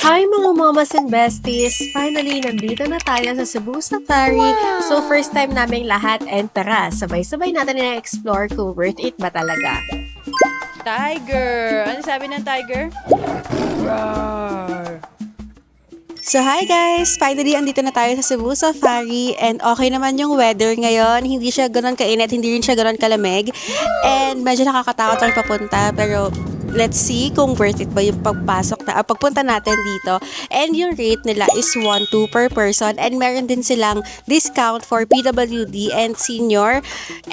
Hi mga mamas and besties! Finally, nandito na tayo sa Cebu Safari. So first time naming lahat and tara, sabay-sabay natin na-explore kung worth it ba talaga. Tiger! Ano sabi ng tiger? Roar! So hi guys! Finally, andito na tayo sa Cebu Safari and okay naman yung weather ngayon. Hindi siya ganoon kainit, hindi rin siya ganoon kalamig. And medyo nakakatakot lang papunta pero let's see kung worth it ba yung pagpunta natin dito. And yung rate nila is 1-2 per person and meron din silang discount for PWD and senior.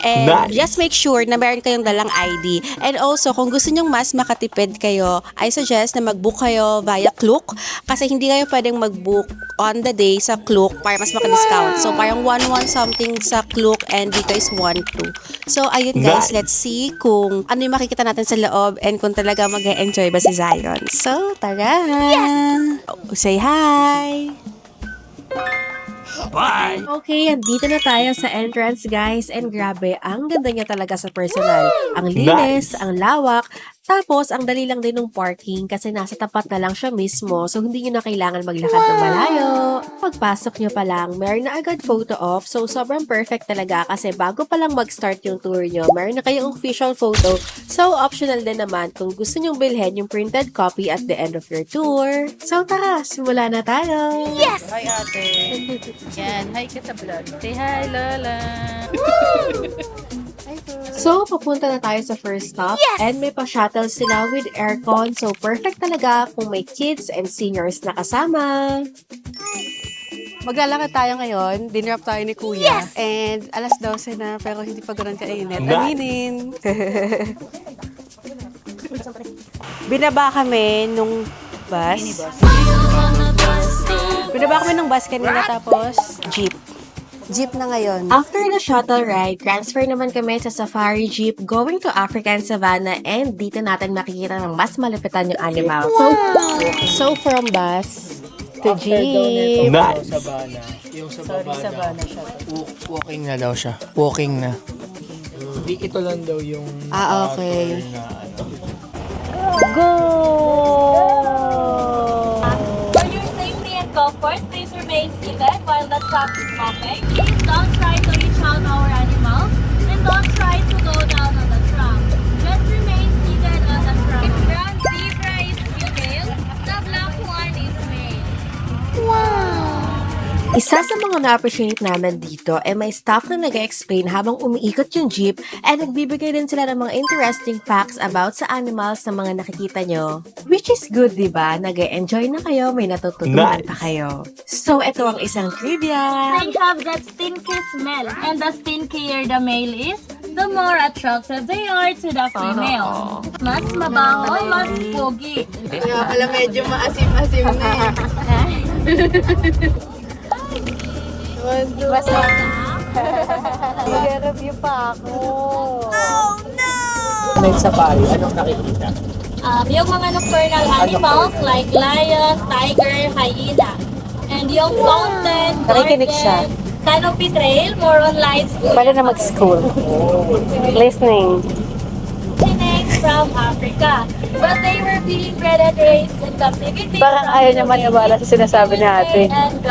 And just make sure na meron kayong dalang ID. And also, kung gusto nyong mas makatipid kayo, I suggest na mag-book kayo via Klook kasi hindi kayo pwedeng mag-book on the day sa Klook para mas maka-discount. So, parang 1-1 something sa Klook and dito is 1-2. So, ayun guys, let's see kung ano yung makikita natin sa loob and kung talaga mag-enjoy ba si Zion. So, tara! Yes! Say hi! Bye! Okay, andito na tayo sa entrance guys and grabe, ang ganda niya talaga sa personal. Ang linis, ang lawak, tapos ang dali lang din ng parking kasi nasa tapat na lang siya mismo so hindi nyo na kailangan maglakad ng malayo. Pagpasok nyo pa lang, meron na agad photo off so sobrang perfect talaga kasi bago pa lang mag-start yung tour nyo, meron na kayong official photo so optional din naman kung gusto nyong bilhin yung printed copy at the end of your tour. So tara, simula na tayo! Yes! Hi ate! Yan, hi ka sa vlog. Say hi Lola! So, papunta na tayo sa first stop and may pa-shuttle sila with aircon so perfect talaga kung may kids and seniors na kasama. Maglalakad tayo ngayon. Dinrap tayo ni Kuya. And alas 12 na pero hindi pa ganoon kainit. Aminin. Binaba kami nung bus. Binaba kami ng bus kanina tapos jeep. Jeep na ngayon. After the shuttle ride, transfer naman kami sa safari jeep going to African Savannah and dito natin makikita ng mas malupitan yung animal. So from bus to jeep. Nice! Yung sa Savannah siya. walking na daw siya. Walking na. Hindi ito lang daw yung Okay. na ano. Go! For your safety and comfort, please remain seated while the truck is moving. Please don't try to reach out our animals and don't try to go down on the truck. Just remain seated on the truck. Brown zebra is female, the black one is male. Isa sa mga na-appreciate namin dito ay may staff na nag-explain habang umiikot yung jeep and nagbibigay din sila ng mga interesting facts about sa animals na mga nakikita nyo. Which is good, di ba? Nag-enjoy na kayo, may natututunan pa kayo. So, ito ang isang trivia. They have that stinky smell, and the stinkier the male is, the more attractive they are to the females. Mas mabaho, mas pogi. Kaya pala medyo maasim-asim na Basta. Mag-review pa ako. Next safari, anong nakikita? Yung mga nocturnal animals like lion, tiger, hyena. And yung fountain, Nakikinig siya. garden, canopy trail, more on lights. Pwede na mag-school. Listening. Next from Africa. But they were being bred and raised in captivity. Parang from ayaw niya the maniwala sa sinasabi ni ate. And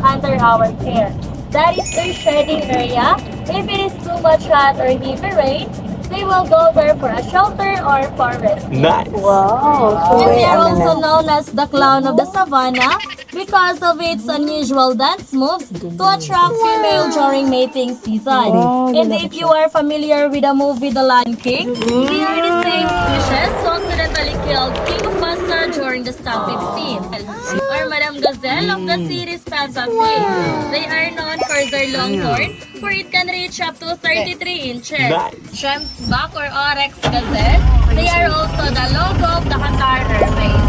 under our care. That is their shedding area. If it is too much hot or heavy rain, they will go there for a shelter or forest. Nice! Wow. And they are also known as the clown of the savannah because of its unusual dance moves to attract female during mating season. And if you are familiar with the movie The Lion King, they are the same species who accidentally killed King Mufasa during the stampede scene. Or Madame Gazelle of the series Peppa Pig. They are known for their long horn, for it can reach up to 33 inches. Shrimps Buck or Oryx Gazelle, they are also the logo of the Qatar Airways.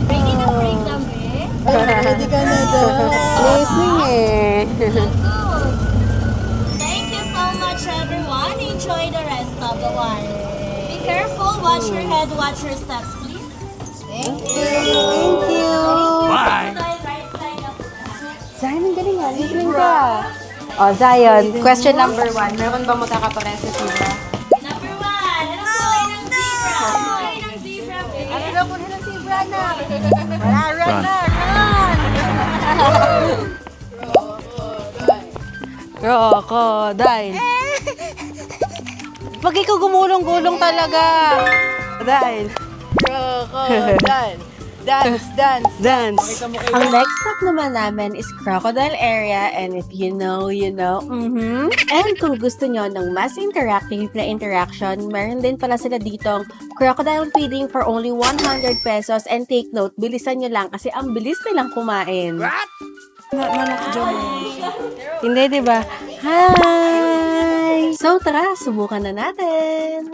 Ready na break kami? Ready ka na daw. Listening eh. Thank you so much everyone. Enjoy the rest of the one. Be careful, watch your head, watch your steps please. Thank you. Bye! Right side up. Zion, ang galing nga. Listening ka. Zion, question number 1. Meron ba magkakapares sa sila? Number 1, Crocodile. Pag ikaw gumulong-gulong talaga. Dahil. Crocodile. Dance, dance. Dance. Ang next stop naman namin is Crocodile Area, and if you know, you know. And kung gusto nyo ng mas interactive na interaction, meron din pala sila ditong crocodile feeding for only 100 pesos, and take note, bilisan nyo lang kasi ang bilis nilang kumain. Hindi, di ba? Hi! So tara, subukan na natin!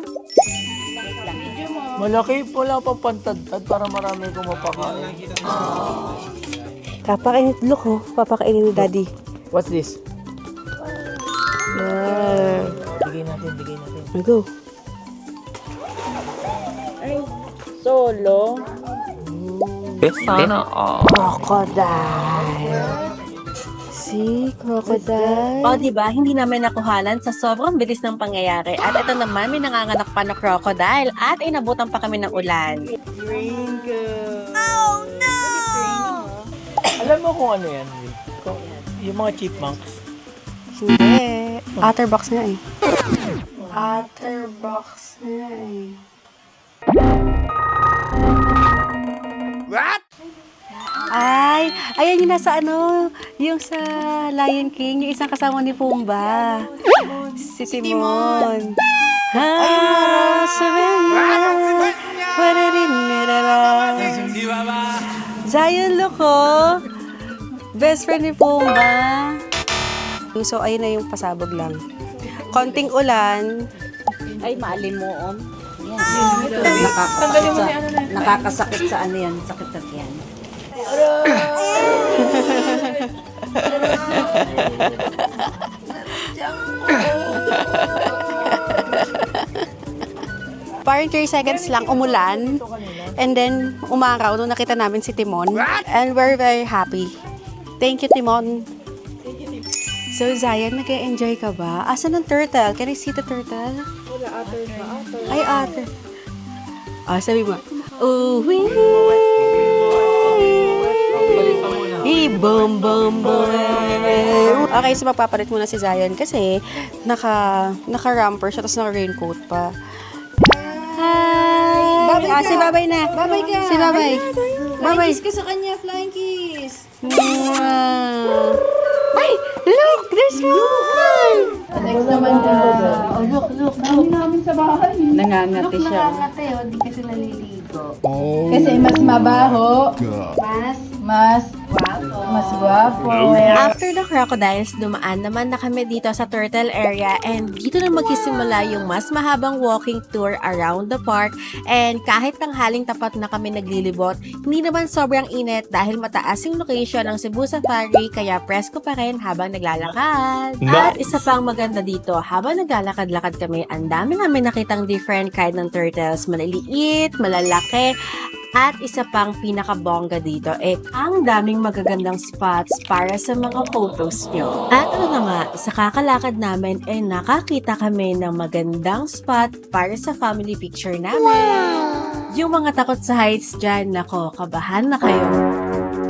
Malaki pala pa pantadtad para marami kong mapakain. Papakainit look, oh. Papakainin ni Daddy. What's this? Yeah. Bigay natin, bigay natin. Go. Solo. Sana Crocodile. See? Crocodile. O, diba, hindi namin nakuhanan sa sobrang bilis ng pangyayari. At ito naman, may nanganganak pa na crocodile at inabutan pa kami ng ulan. Alam mo kung ano yan, Will? Yung mga chipmunks. Hindi. Otterbox nga eh. Otterbox nga eh. Ay, ayan yung nasa ano, yung sa Lion King, yung isang kasama ni Pumbaa. Si Timon. Zion Loco. Best friend ni Pumbaa. So, ayun na yung pasabog lang. Konting ulan. Ay, maalimuon. Nakakasakit sa ano yan, sakit sa tiyan. Parang 3 seconds lang umulan. And then, umaraw nung nakita namin si Timon. And we're very happy. Thank you, Timon. So, Zion, nag-enjoy ka ba? Asan ang turtle? Can I see the turtle? Wala, otter ba? Ay, otter. Sabi mo. Uwi. Boom, boom, boom. Okay, so magpapalit muna si Zion kasi naka-ramper siya tapos naka-raincoat pa. Hi! Si Babay na. Babay ka. Si Babay. Babay. Kiss ka sa kanya. Flying kiss. Wow. Ay! Look! There's more! Next naman nangangati siya. Nangangati, hindi kasi naliligo. Kasi mas mabaho. Mas gwapo. After the crocodiles, dumaan naman na kami dito sa turtle area, and dito na magsisimula yung mas mahabang walking tour around the park. And kahit tanghaling tapat na kami naglilibot, hindi naman sobrang init dahil mataas yung location ng Cebu Safari, kaya presko pa rin habang naglalakad. At isa pang maganda dito, habang naglalakad-lakad kami, ang dami namin nakitang different kind ng turtles, maliliit, malalaki, at isa pang pinakabongga dito, ang daming magagandang spots para sa mga photos nyo. At ano na nga, sa kakalakad namin, nakakita kami ng magandang spot para sa family picture namin. Yung mga takot sa heights dyan, nako, kabahan na kayo.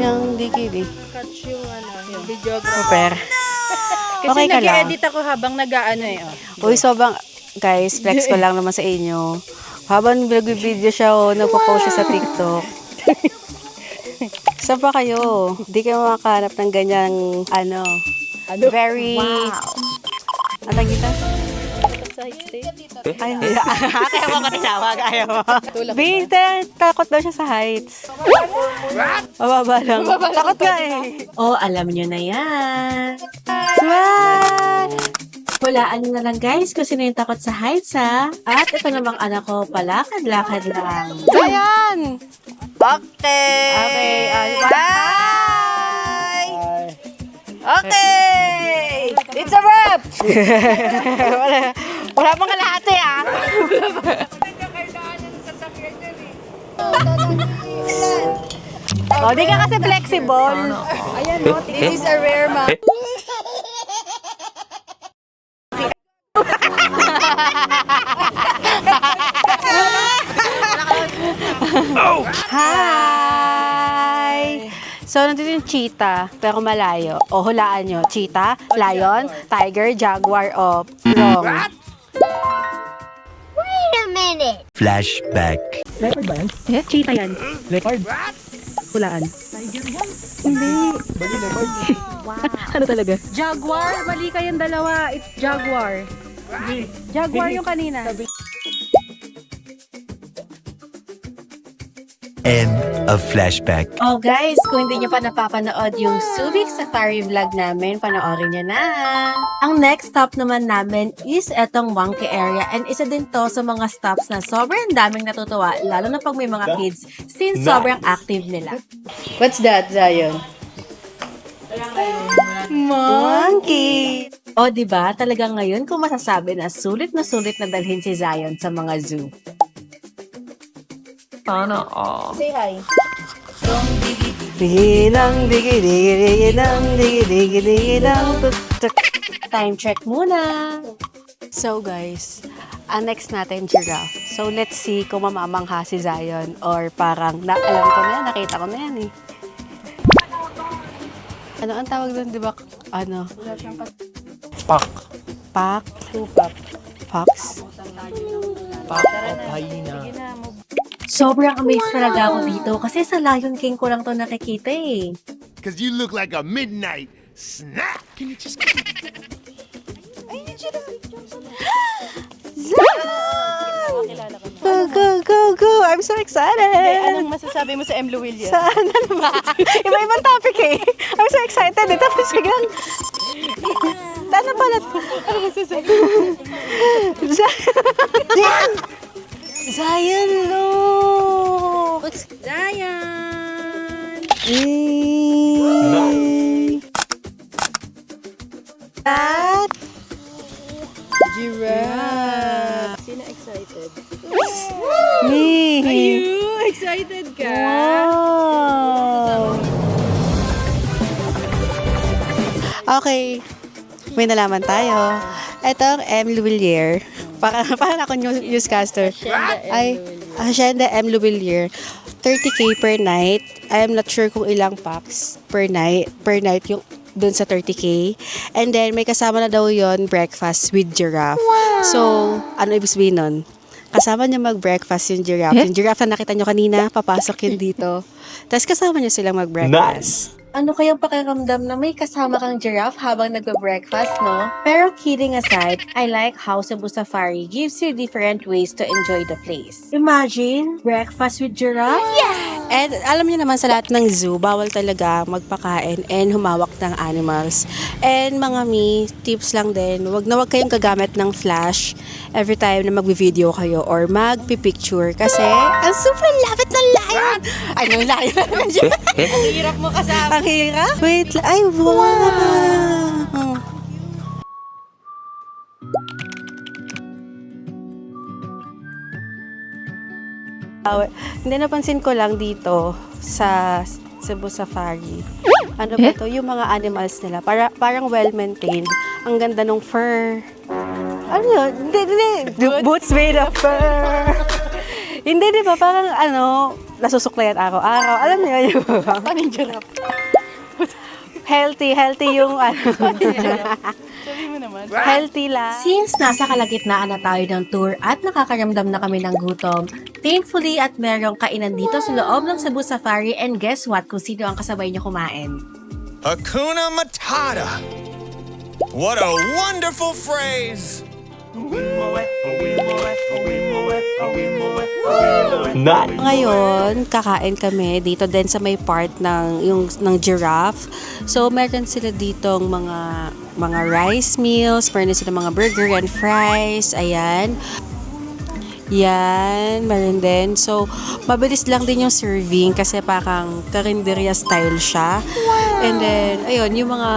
Yung DKD. Catch yung yung videographer. Super. Kasi Okay ka lang. nag-edit ako habang nag-ano Uy, sobrang, guys, flex ko lang naman sa inyo. Habang nag-video siya o nagpo-post siya sa TikTok. Saan ba kayo? Di kayo makahanap ng ganyang, very... Wow. Ang tagita? Ay, kaya mo ko tinawag, ayaw mo. Binte, takot daw siya sa heights. Mababa lang. Takot nga eh. Oh, alam nyo na yan. Smile! Hulaan nyo na lang guys kung sino yung takot sa heights ha. At ito namang anak ko, palakad-lakad lang. Ayan! Okay. Bye! Okay! It's a wrap! Wala pang kalahati ah! Oh, di ka kasi flexible. This is a rare map. Hi! So, nandito yung cheetah, pero malayo. O, hulaan nyo. Cheetah, lion, tiger, jaguar, o wrong. Flashback. Leopard ba yan? Eh, cheetah yan. Leopard? Hulaan. Bali leopard. Ano talaga? Jaguar, mali kayong dalawa. It's jaguar. Jaguar yung kanina. End of flashback. Oh guys, kung hindi nyo pa napapanood yung Subic Safari vlog namin, panoorin nyo na. Ang next stop naman namin is etong Monkey area and isa din to sa mga stops na sobrang daming natutuwa, lalo na pag may mga kids since sobrang active nila. What's that, Zion? Monkey! O diba, talagang ngayon kung masasabi na sulit na dalhin si Zion sa mga zoo. Sana all. Say hi. Time check muna. So guys, ang next natin, giraffe. So let's see kung mamamangha si Zion or parang, alam ko na yan, nakita ko na yan eh. Ano ang tawag doon, di ba? Ano? Pak. Pak? Tupak. Fox? Pak of hyena. Sobrang amazed talaga ako dito kasi sa Lion King ko lang to nakikita eh. Cause you look like a midnight snack. Can you just Go, go, go, go! I'm so excited! Anong masasabi mo sa M. Llewellyn? Saan? Ano ba? Iba-ibang topic eh. I'm so excited eh. Tapos biglang... Ano pala? Ano masasabi? Zion, look! Zion! That? Giraffe. Sino excited? Me! Excited ka? Wow! Okay. May nalaman tayo. Ito ang M. Llewellyn. Parang ako newscaster. Ay, Hacienda M. Llewellyn. 30K per night. I'm not sure kung ilang packs per night yung dun sa 30K. And then, may kasama na daw yon breakfast with giraffe. So, ano ibig sabihin nun? Kasama niya mag-breakfast yung giraffe. Yung giraffe na nakita nyo kanina, papasok yun dito. Tapos kasama niya silang mag-breakfast. Ano kayang pakiramdam na may kasama kang giraffe habang nagbe-breakfast, no? Pero kidding aside, I like how Cebu Safari gives you different ways to enjoy the place. Imagine, breakfast with giraffe? And alam niyo naman sa lahat ng zoo, bawal talaga magpakain and humawak ng animals. And mga tips lang din, wag kayong gagamit ng flash every time na magvi-video kayo or magpi-picture kasi ang super lapit ng lion! Ay, ng lion! Ang hirap mo kasama. Ang hirap? Wait, ay, wow! Hindi, napansin ko lang dito sa Cebu Safari. Ano ba to? Yung mga animals nila. Parang well-maintained. Ang ganda ng fur. Ano yun? Hindi. Boots made of fur. Hindi, di ba? Parang nasusuklayan araw-araw. Alam niyo yun? Paano yung giraffe? Healthy yung Sabi mo naman. healthy lang. Since nasa kalagitnaan na tayo ng tour at nakakaramdam na kami ng gutom, thankfully at merong kainan dito sa loob ng Cebu Safari and guess what kung sino ang kasabay niyo kumain? Hakuna Matata? What a wonderful phrase! Ngayon, kakain kami dito din sa may part ng giraffe. So, meron sila ditong mga rice meals, meron sila mga burger and fries, ayan. Yan, meron din. So, mabilis lang din yung serving kasi parang karinderya style siya. And then, ayun,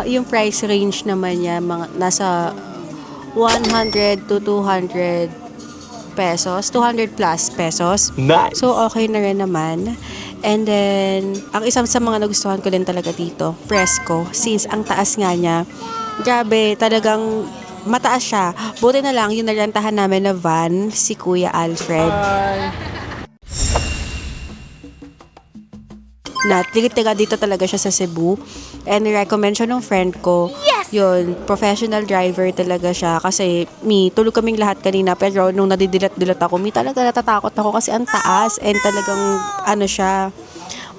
yung price range naman niya, nasa 100 to 200 pesos, 200 plus pesos. Nice. So, okay na rin naman. And then, ang isang sa mga nagustuhan ko din talaga dito, Fresco. Since ang taas nga niya, grabe, talagang mataas siya. Buti na lang, yung narentahan namin na van, si Kuya Alfred. na tiga dito talaga siya sa Cebu. And recommend siya ng friend ko. Yun, professional driver talaga siya. Kasi tulog kaming lahat kanina. Pero nung nadidilat-dilat ako, talaga natatakot ako kasi ang taas. And talagang siya,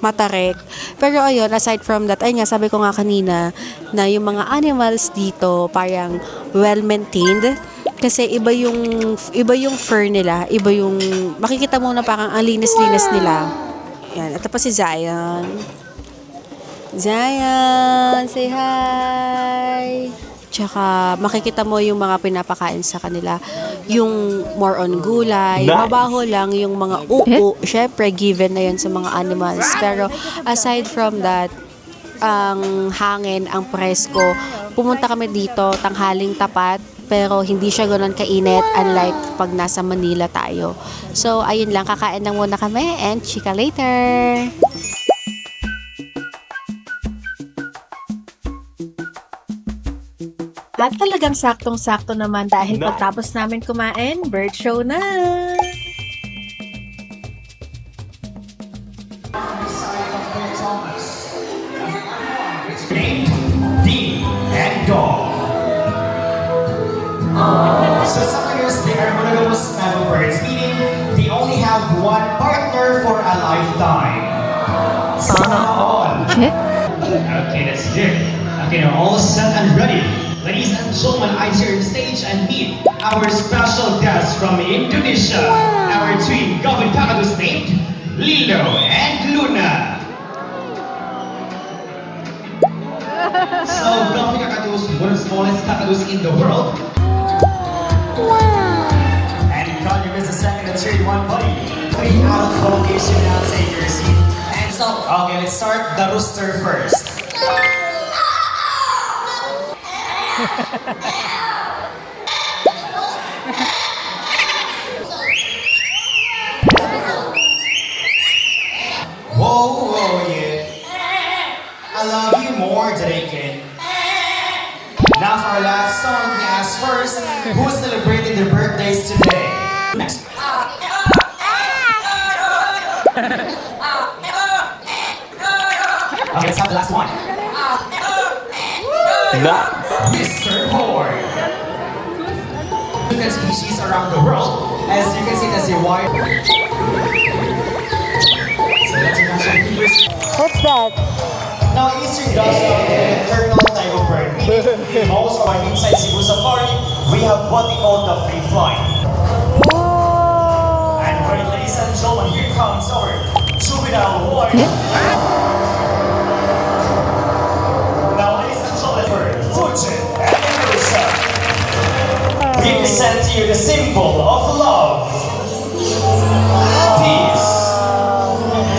matarik. Pero ayun, aside from that, ayun nga, sabi ko nga kanina na yung mga animals dito parang well-maintained. Kasi iba yung fur nila, iba yung makikita mo na parang ang linis-linis nila. Yan, ito pa si Zion. Zion, say hi! Tsaka makikita mo yung mga pinapakain sa kanila. Yung more on gulay, mabaho lang yung mga upo. Syempre, given na yun sa mga animals. Pero aside from that, ang hangin, ang presko, pumunta kami dito, tanghaling tapat, pero hindi siya gano'n kainit unlike pag nasa Manila tayo. So, ayun lang, kakain lang muna kami and chika later! At talagang saktong-sakto naman dahil pagtapos namin kumain, bird show na! So some years they are monogamous mammal birds, meaning they only have one partner for a lifetime. Sana all. Okay, that's good. Okay, now all set and ready. Ladies and gentlemen, I turn the stage and meet our special guests from Indonesia. Our twin Gavin kakadus named Lilo and Luna. So Gavin kakadus, one of the smallest kakadus in the world. And Connie is the second and third one, buddy. 3 out of location now, take your seat. And so, okay, let's start the rooster first. Whoa, whoa, yeah. I love you more than I can. Now for our last song, we ask first, who's celebrating their birthdays today? Next. Okay, let's have the last one. Mr. Ford. Different species around the world. As you can see, that's a wide. So that's your national figures. What's that? Now, Eastern does have an internal type of bird. Meaning, most of our inside Cebu Safari, we have what they call the free flight. And right, ladies and gentlemen, here comes our juvenile award. Now, ladies and gentlemen, for Fujin and Ursa, we present to you the symbol of love, peace,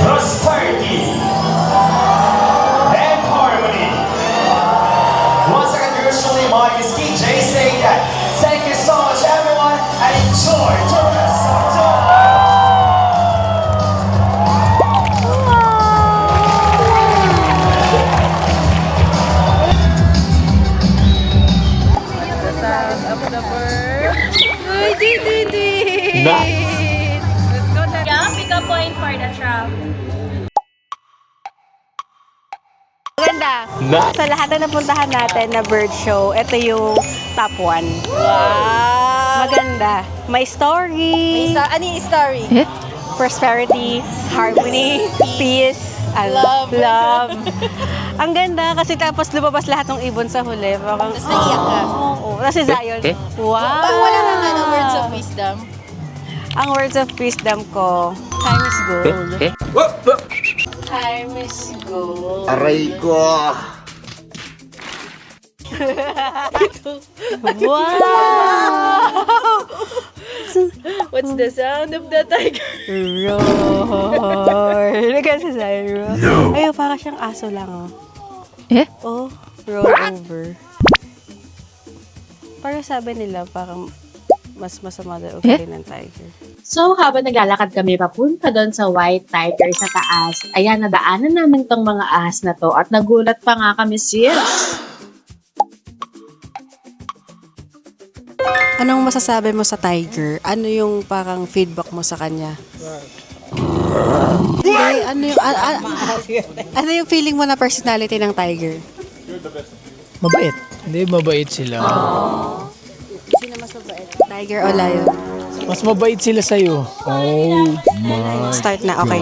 prosperity, and harmony. Once again, usually my is KJ saying that. Thank you so much, everyone, and enjoy the rest of the day. The sound of the bird. Uy, di. Let's go na. Yeah, pick a point for the trap. Maganda. Sa lahat na napuntahan natin na bird show, ito yung top 1. Wow! Maganda. May story. Ano yung story? Prosperity, harmony, peace, love. Ang ganda kasi tapos lumabas lahat ng ibon sa huli. Tapos naiyak ka. Oo. Tapos si Zion, wow! Wala kang words of wisdom. Ang words of wisdom ko, time is gold. Time is gold. Aray ko. Wow! What's the sound of the tiger? Roar. Nagkasa si Zion, roar. No. Ayun, parang siyang aso lang, oh. Oh, roll over. Parang sabi nila, parang mas masama daw ugali ng tiger. So, habang naglalakad kami papunta doon sa White Tiger sa taas, ayan, nadaanan namin tong mga ahas na to at nagulat pa nga kami, sis. Anong masasabi mo sa tiger? Ano yung parang feedback mo sa kanya? Hindi, ano yung feeling mo na personality ng tiger? Mabait. Hindi, mabait sila. Sino mas mabait? Tiger o lion? Mas mabait sila sa'yo. Oh my. Start na, okay.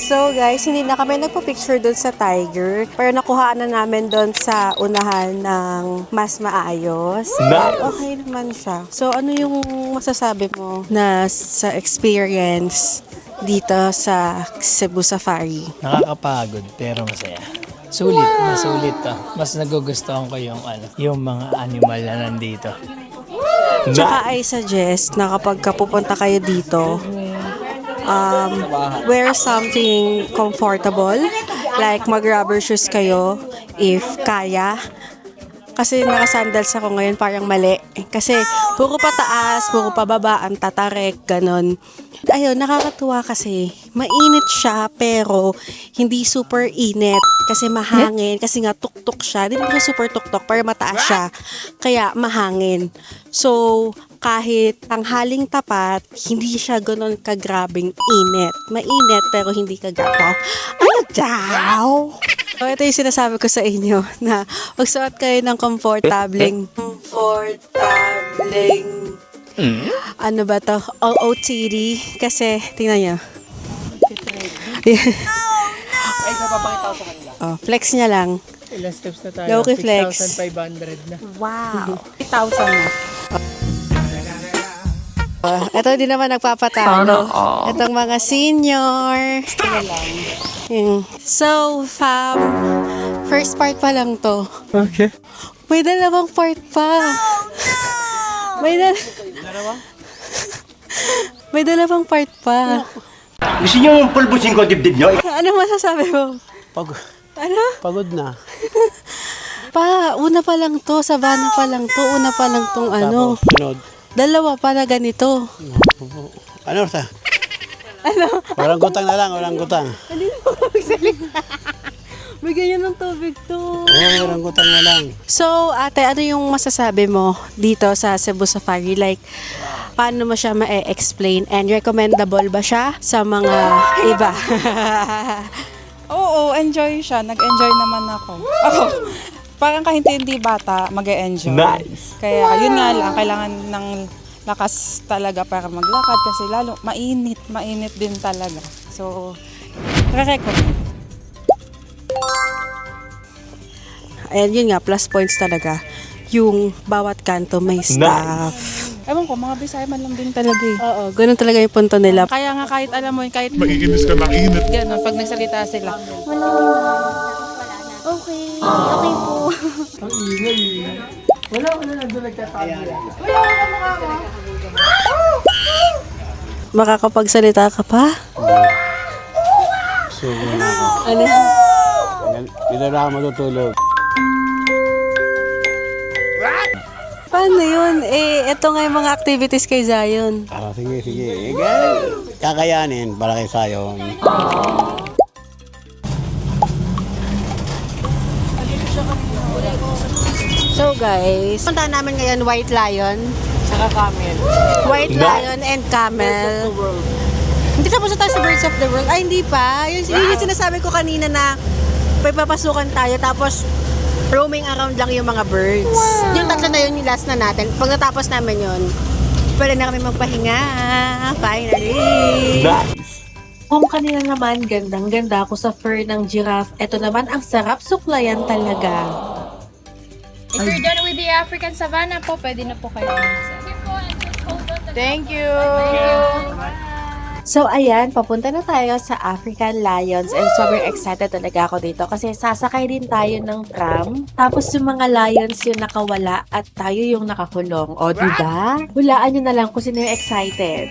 So guys, hindi na kami nagpa-picture doon sa tiger. Pero nakuhaan na namin doon sa unahan ng mas maayos. At okay naman siya. So ano yung masasabi mo na sa experience dito sa Cebu Safari? Nakakapagod pero masaya. Sulit, masulit to. Mas nagugustuhan ko yung mga animal na nandito. Tsaka I suggest na kapag pupunta kayo dito, wear something comfortable. Like mag-rubber shoes kayo if kaya. Kasi naka-sandals ako ngayon parang mali. Kasi puro pataas, puro pababa, ang tatarek, ganon. Ayun, nakakatuwa kasi mainit siya pero hindi super init kasi mahangin. Kasi nga tuktok siya. Hindi naman siya super tuktok pero mataas siya. Kaya mahangin. So, kahit ang haling tapat, hindi siya ganon kagrabing init. Mainit pero hindi kagapo. Ano daw? So, ito yung sinasabi ko sa inyo na magsuot kayo ng komportableng ano ba to? OOTD. Kasi, tingnan nyo. Oh, flex niya lang. Ilang steps na tayo? Low-key flex. 6,500 na. Wow. 3,000 na. Ito din naman nagpapatalo. Itong mga senior. Sila lang. So, fam, first part pa lang to. Okay. May dalawang part pa. May dalawang part pa. Gusto niyo yung pulbusin ko dibdib niyo? Ano masasabi mo? Ano? Pagod na. Una pa lang to. Savannah pa lang to. Una pa lang tong ano. Sunod. Dalawa pa na ganito. Ano sa? Ano? Walang gutang na lang, walang gutang. Hindi mo magsalita. May ganyan ng tubig to. Walang gutang na lang. So, ate, ano yung masasabi mo dito sa Cebu Safari? Like, paano mo siya ma-explain? And recommendable ba siya sa mga iba? Oo, enjoy siya. Nag-enjoy naman ako. Parang kahit hindi bata, mag-e-enjoy. Nice. Kaya yun nga lang, kailangan ng lakas talaga para maglakad kasi lalo mainit din talaga. So, re-recommend. Ayan, yun nga, plus points talaga. Yung bawat kanto may staff. Ewan ko, mga Bisaya man lang din talaga eh. Oo, ganun talaga yung punto nila. Kaya nga kahit alam mo, kahit Maiinis ka ng init. gano'n, pag nagsalita sila, Okay. Okay po. Makakapagsalita ka pa? Sugo na ako. Ano? Dito na ako matutulog. Paano yun? Ito nga yung mga activities kay Zion. Sige. Kakayanin para kay Sayon. So guys, punta namin ngayon White Lion. Saka camel. White Lion and Camel. Hindi tapos na tayo sa Birds of the World. Ay, hindi pa. Yun yung sinasabi ko kanina na may papasukan tayo tapos roaming around lang yung mga birds. Yung tatlo na yun, yung last na natin. Pag natapos namin yun, pwede na kami magpahinga. Finally! Kung kanina naman, gandang-ganda ako sa fur ng giraffe. Ito naman, ang sarap suklayan talaga. If you're done with the African savannah po, pwede na po kayo. Thank you. So ayan, papunta na tayo sa African Lions and sobrang excited talaga ako dito kasi sasakay din tayo ng tram. Tapos yung mga lions yung nakawala at tayo yung nakakulong. O diba? Hulaan nyo na lang kung sino yung excited.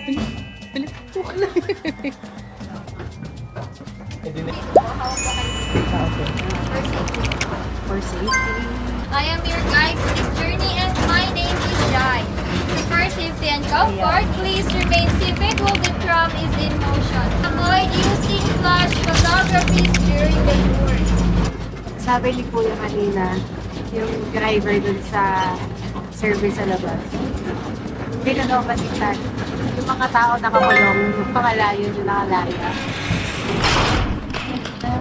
For safety. I am your guide for this journey and my name is Jai. For safety and comfort, please remain seated while the tram is in motion. Avoid using flash photography during the tour. Sabi ni Kuya kanina, yung driver dun sa service sa labas. Hindi na daw baliktad. Yung mga tao nakakulong, yung pangalayo yung nakalaya.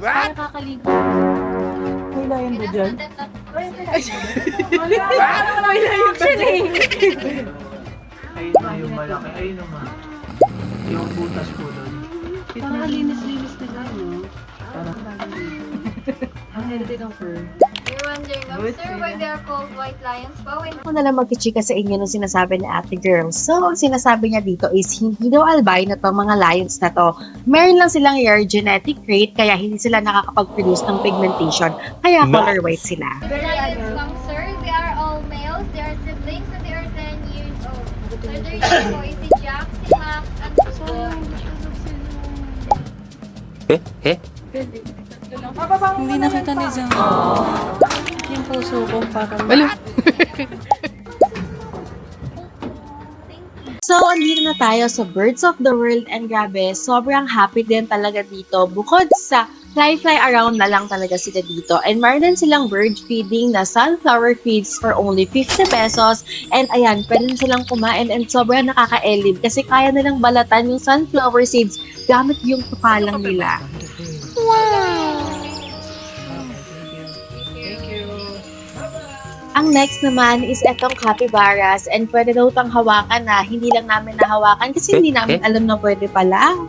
Kaya kakaligo. May layan ba dyan? May layo actually. Ayun na yung malaki. Ayun naman. Yung butas po doon. Parang linis-linis na gano'n. Ang healthy ng fur. You're wondering, sir, why they are called white lions ba? Ako na lang magkichika sa inyo nung sinasabi ni Ate Girl. So, ang sinasabi niya dito is hindi daw albino to, mga lions na to. Meron lang silang rare genetic trait kaya hindi sila nakakapag-produce ng pigmentation. Kaya color white sila. The lions lang, sir, they are all males. They are siblings and they are 10 years old. So, their name po is si Jack, si Max, and si Hindi nakita ni Zang. Yung puso ko parang... So, andito na tayo sa Birds of the World and grabe, sobrang happy din talaga dito. Bukod sa fly around na lang talaga sila dito. And meron din silang bird feeding na sunflower feeds for only 50 pesos. And ayan, pwede na silang kumain and sobrang nakaka-elib kasi kaya nilang balatan yung sunflower seeds gamit yung tukalang nila. Ang next naman is etong capybaras and pwede daw itong hawakan na hindi lang namin nahawakan kasi hindi namin alam na pwede pala.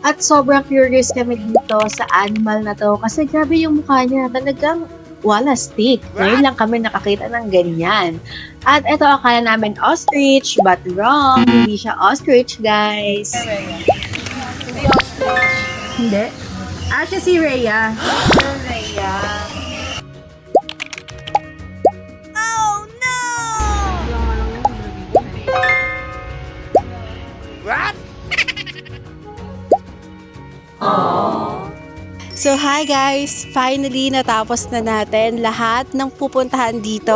At sobrang curious kami dito sa animal na to kasi grabe yung mukha niya, talagang wala stick. Ngayon lang kami nakakita ng ganyan. At ito akala namin ostrich but wrong, hindi siya ostrich guys. Hindi. Siya si Rhea. So hi guys! Finally natapos na natin lahat ng pupuntahan dito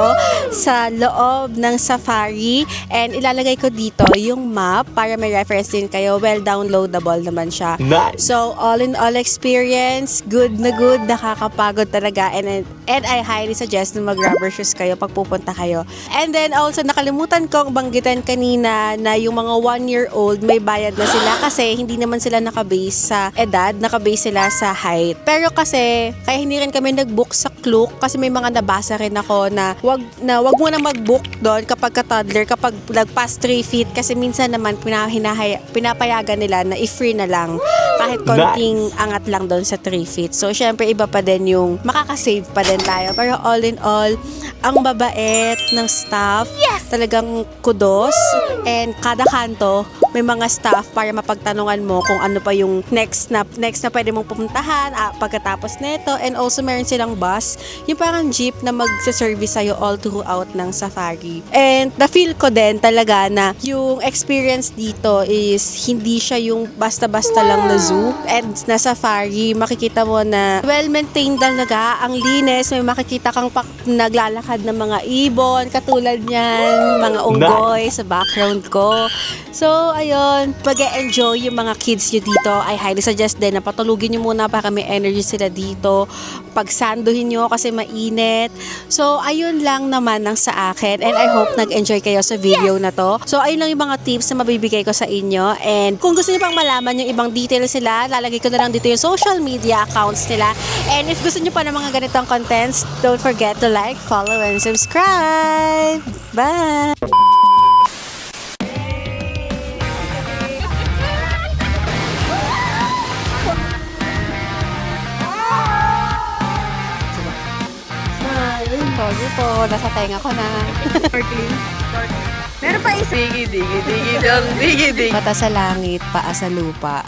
sa loob ng safari and ilalagay ko dito yung map para may reference din kayo. Well, downloadable naman siya. Nice. So all in all experience, good, nakakapagod talaga and I highly suggest na mag-rubber shoes kayo pag pupunta kayo. And then also nakalimutan kong banggitan kanina na yung mga 1-year-old may bayad na sila kasi hindi naman sila nakabase sa edad, nakabase sila sa height. Pero kasi, kaya hindi rin kami nag-book sa Klook kasi may mga nabasa rin ako na wag mo na mag-book doon kapag ka-toddler, kapag lagpas 3 feet kasi minsan naman pinapayagan nila na i-free na lang kahit konting angat lang doon sa 3 feet. So, syempre iba pa din yung makakasave pa din tayo. Pero all in all, ang babait ng staff, talagang kudos and kada kanto may mga staff para mapagtanungan mo kung ano pa yung next na pwede mong pumuntahan pagkatapos nito. And also meron silang bus, yung parang jeep na magsa-service sa'yo all throughout ng safari. And na-feel ko din talaga na yung experience dito is hindi siya yung basta-basta lang na zoo. And na safari, makikita mo na well-maintained talaga, ang linis, may makikita kang naglalakad ng mga ibon, katulad niyan, mga unggoy sa background ko. So, ayun, pag-enjoy yung mga kids nyo dito, I highly suggest din na patulugin nyo muna para may energy sila dito. Pagsanduhin nyo kasi mainit. So, ayun lang naman ang sa akin and I hope nag-enjoy kayo sa video na to. So, ayun lang yung mga tips na mabibigay ko sa inyo. And kung gusto nyo pang malaman yung ibang details nila, lalagay ko na lang dito yung social media accounts nila. And if gusto nyo pa ng mga ganitong contents, don't forget to like, follow, and subscribe. Bye! Sorry po, nasa tenga ko na. Meron pa isa. Digi. Mata sa langit, paa sa lupa.